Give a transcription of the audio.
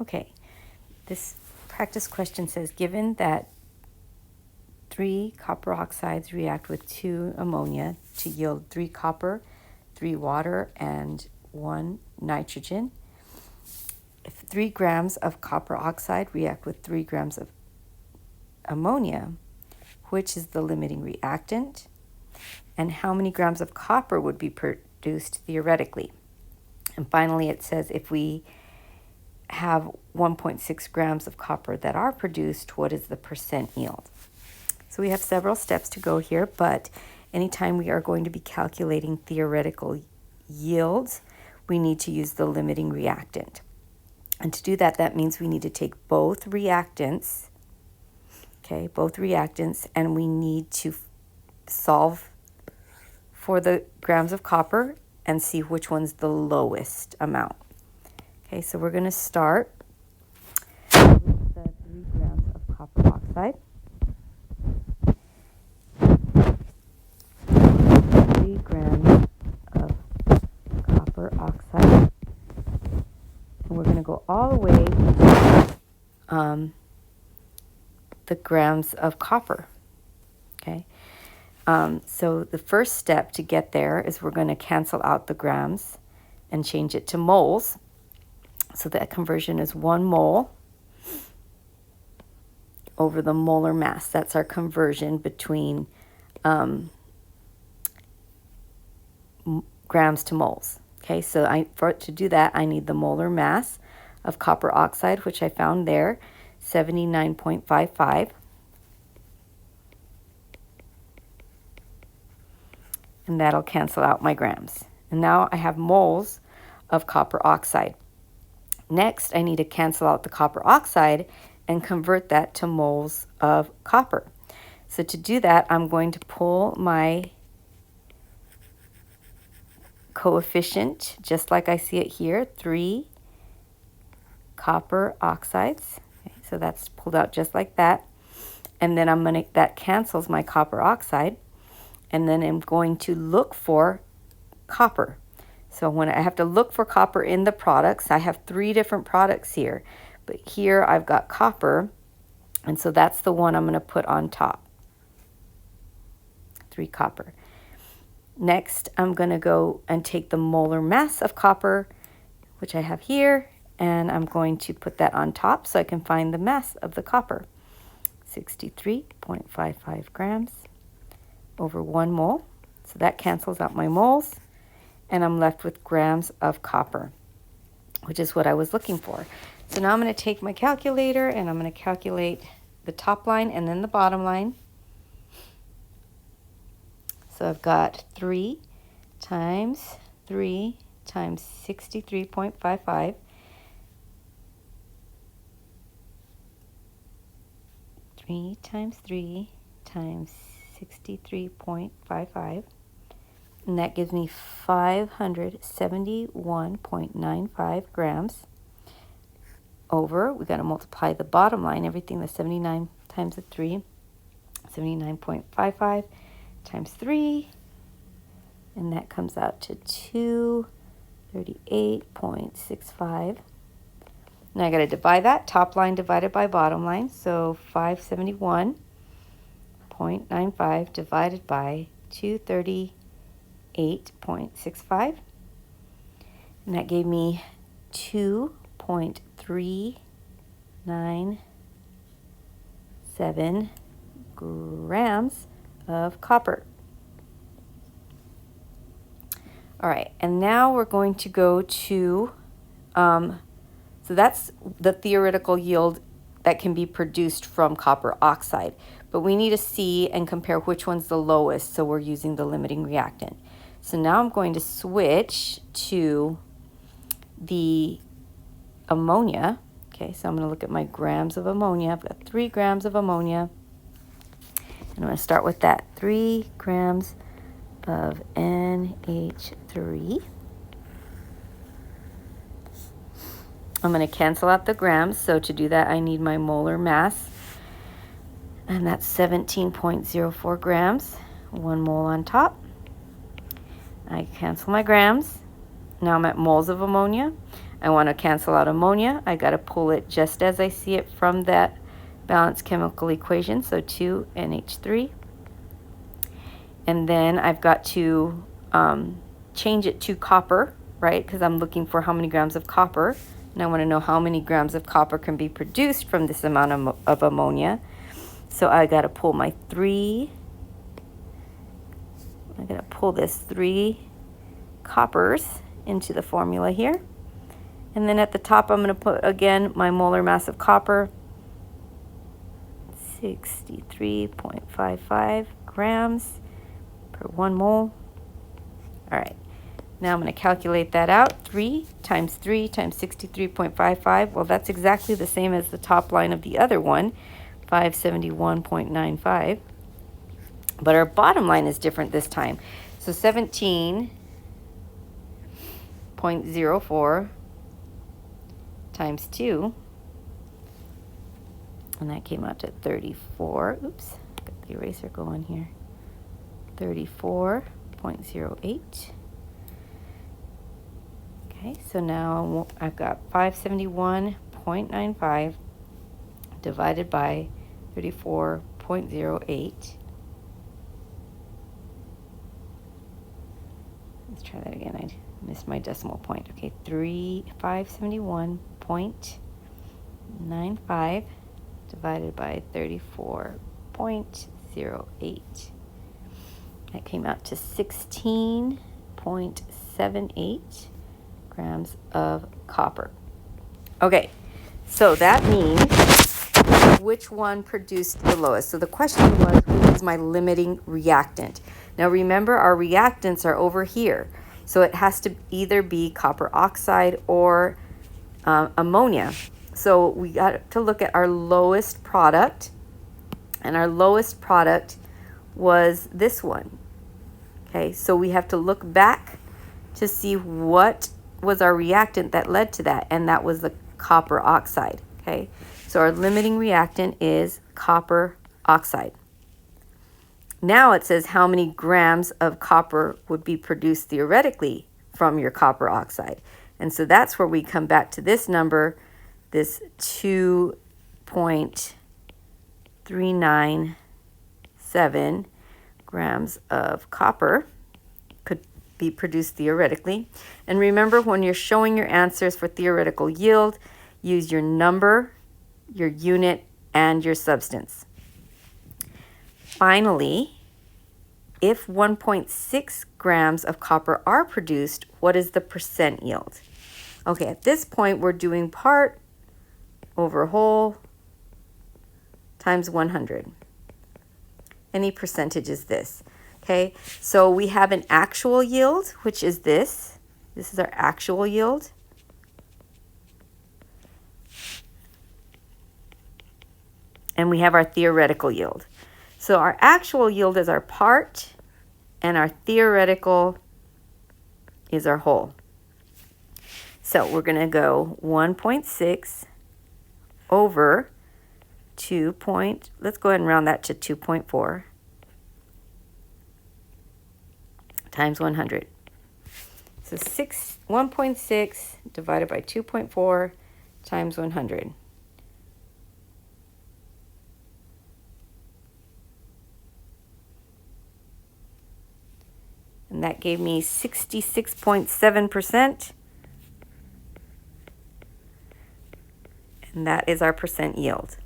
Okay, this practice question says, given that 3 copper oxides react with 2 ammonia to yield 3 copper, 3 water, and 1 nitrogen, if 3 grams of copper oxide react with 3 grams of ammonia, which is the limiting reactant, and how many grams of copper would be produced theoretically? And finally, it says if we have 1.6 grams of copper that are produced, what is the percent yield? So we have several steps to go here, but anytime we are going to be calculating theoretical yields, we need to use the limiting reactant. And to do that, that means we need to take both reactants, and we need to solve for the grams of copper and see which one's the lowest amount. Okay, so we're going to start with the 3 grams of copper oxide. 3 grams of copper oxide. And we're going to go all the way to the grams of copper. Okay, so the first step to get there is we're going to cancel out the grams and change it to moles. So that conversion is 1 mole over the molar mass. That's our conversion between grams to moles. Okay, so to do that, I need the molar mass of copper oxide, which I found there, 79.55. And that'll cancel out my grams. And now I have moles of copper oxide. Next, I need to cancel out the copper oxide and convert that to moles of copper. So to do that, I'm going to pull my coefficient, just like I see it here, 3 copper oxides. Okay, so that's pulled out just like that. And then that cancels my copper oxide. And then I'm going to look for copper. So when I have to look for copper in the products, I have 3 different products here. But here I've got copper, and so that's the one I'm going to put on top. 3 copper. Next, I'm going to go and take the molar mass of copper, which I have here, and I'm going to put that on top so I can find the mass of the copper. 63.55 grams over 1 mole. So that cancels out my moles, and I'm left with grams of copper, which is what I was looking for. So now I'm going to take my calculator and I'm going to calculate the top line and then the bottom line. So I've got 3 times 63.55. 3 times 3 times 63.55. And that gives me 571.95 grams over, we got to multiply the bottom line, everything, the 79 times the 3, 79.55 times 3, and that comes out to 238.65. Now I got to divide that, top line divided by bottom line, so 571.95 divided by 238.65, and that gave me 2.397 grams of copper. All right, and now we're going to go to, so that's the theoretical yield that can be produced from copper oxide. But we need to see and compare which one's the lowest, so we're using the limiting reactant. So now I'm going to switch to the ammonia. Okay, so I'm going to look at my grams of ammonia. I've got 3 grams of ammonia. And I'm going to start with that. 3 grams of NH3. I'm going to cancel out the grams. So to do that, I need my molar mass. And that's 17.04 grams. 1 mole on top. I cancel my grams. Now I'm at moles of ammonia. I want to cancel out ammonia. I got to pull it just as I see it from that balanced chemical equation. So 2NH3. And then I've got to change it to copper, right? Because I'm looking for how many grams of copper. And I want to know how many grams of copper can be produced from this amount of ammonia. So I got to pull my 3. I'm going to pull this 3 coppers into the formula here. And then at the top, I'm going to put, again, my molar mass of copper, 63.55 grams per 1 mole. All right. Now I'm going to calculate that out. 3 times 3 times 63.55. Well, that's exactly the same as the top line of the other one, 571.95. But our bottom line is different this time. So 17.04 times 2, and that came out to 34. Oops, got the eraser going here. 34.08. Okay, so now I've got 571.95 divided by 34.08. Let's try that again. I missed my decimal point. Okay, 571.95 divided by 34.08. That came out to 16.78 grams of copper. Okay, so that means which one produced the lowest? So the question was, what is my limiting reactant? Now remember, our reactants are over here. So it has to either be copper oxide or ammonia. So we got to look at our lowest product. And our lowest product was this one. Okay, so we have to look back to see what was our reactant that led to that. And that was the copper oxide. Okay, so our limiting reactant is copper oxide. Now it says how many grams of copper would be produced theoretically from your copper oxide. And so that's where we come back to this number, this 2.397 grams of copper could be produced theoretically. And remember, when you're showing your answers for theoretical yield, use your number, your unit, and your substance. Finally, if 1.6 grams of copper are produced, what is the percent yield? Okay, at this point, we're doing part over whole times 100. Any percentage is this. Okay, so we have an actual yield, which is this. This is our actual yield. And we have our theoretical yield. So our actual yield is our part, and our theoretical is our whole. So we're going to go 1.6 over 2. Let's go ahead and round that to 2.4 times 100. So 1.6 divided by 2.4 times 100. And that gave me 66.7%. And that is our percent yield.